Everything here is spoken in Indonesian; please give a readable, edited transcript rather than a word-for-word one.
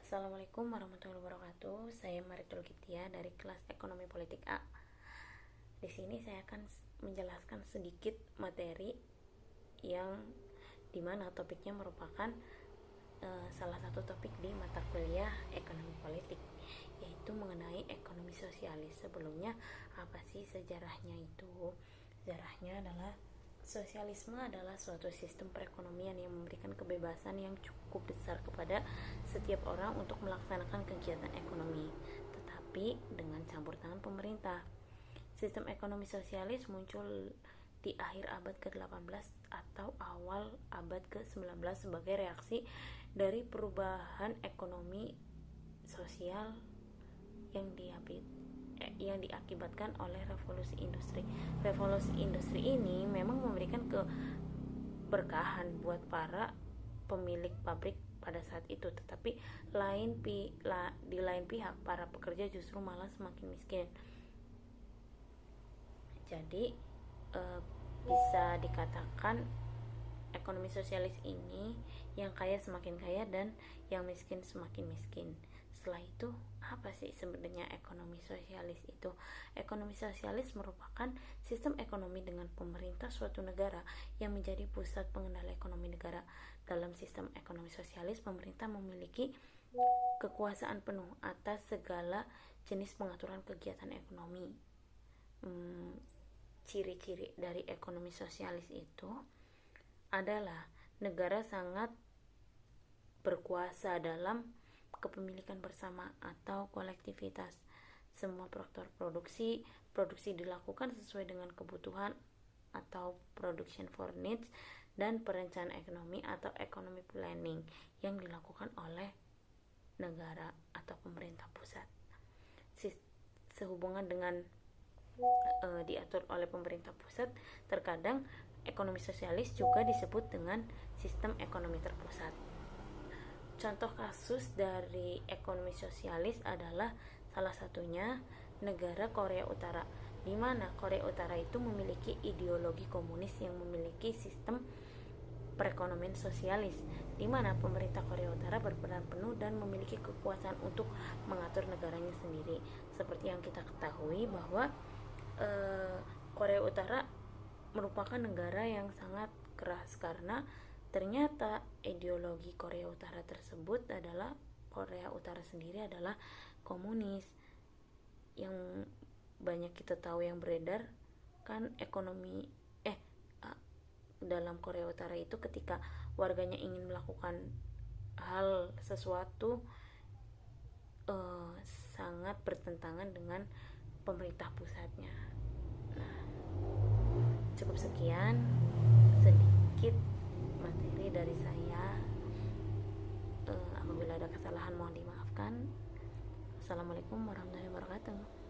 Assalamualaikum warahmatullahi wabarakatuh. Saya Maritul Kitia dari kelas Ekonomi Politik A. Di sini saya akan menjelaskan sedikit materi yang dimana topiknya merupakan salah satu topik di mata kuliah Ekonomi Politik, yaitu mengenai ekonomi sosialis. Sebelumnya, apa sih sejarahnya itu? Sejarahnya adalah sosialisme adalah suatu sistem perekonomian yang memberikan kebebasan yang cukup besar kepada setiap orang untuk melaksanakan kegiatan ekonomi, tetapi dengan campur tangan pemerintah. Sistem ekonomi sosialis muncul di akhir abad ke-18 atau awal abad ke-19 sebagai reaksi dari perubahan ekonomi sosial yang diakibatkan oleh revolusi industri. Revolusi industri ini memang memberikan keberkahan buat para pemilik pabrik pada saat itu, tetapi di lain pihak para pekerja justru malah semakin miskin. Jadi bisa dikatakan ekonomi sosialis ini yang kaya semakin kaya dan yang miskin semakin miskin. Setelah itu, apa sih sebenarnya ekonomi sosialis itu? Ekonomi sosialis merupakan sistem ekonomi dengan pemerintah suatu negara yang menjadi pusat pengendali ekonomi negara. Dalam sistem ekonomi sosialis, pemerintah memiliki kekuasaan penuh atas segala jenis pengaturan kegiatan ekonomi. Ciri-ciri dari ekonomi sosialis itu adalah negara sangat berkuasa dalam kepemilikan bersama atau kolektivitas. Semua faktor produksi dilakukan sesuai dengan kebutuhan atau production for needs, dan perencanaan ekonomi atau economic planning yang dilakukan oleh negara atau pemerintah pusat. Sehubungan dengan diatur oleh pemerintah pusat, terkadang ekonomi sosialis juga disebut dengan sistem ekonomi terpusat. Contoh kasus dari ekonomi sosialis adalah salah satunya negara Korea Utara, di mana Korea Utara itu memiliki ideologi komunis yang memiliki sistem perekonomian sosialis, di mana pemerintah Korea Utara berperan penuh dan memiliki kekuasaan untuk mengatur negaranya sendiri. Seperti yang kita ketahui bahwa Korea Utara merupakan negara yang sangat keras karena ternyata ideologi Korea Utara tersebut adalah Korea Utara sendiri adalah komunis. Yang banyak kita tahu yang beredar kan ekonomi dalam Korea Utara itu ketika warganya ingin melakukan hal sesuatu sangat bertentangan dengan pemerintah pusatnya. Nah, cukup sekian sedikit materi dari saya. Apabila ada kesalahan mohon dimaafkan. Assalamualaikum warahmatullahi wabarakatuh.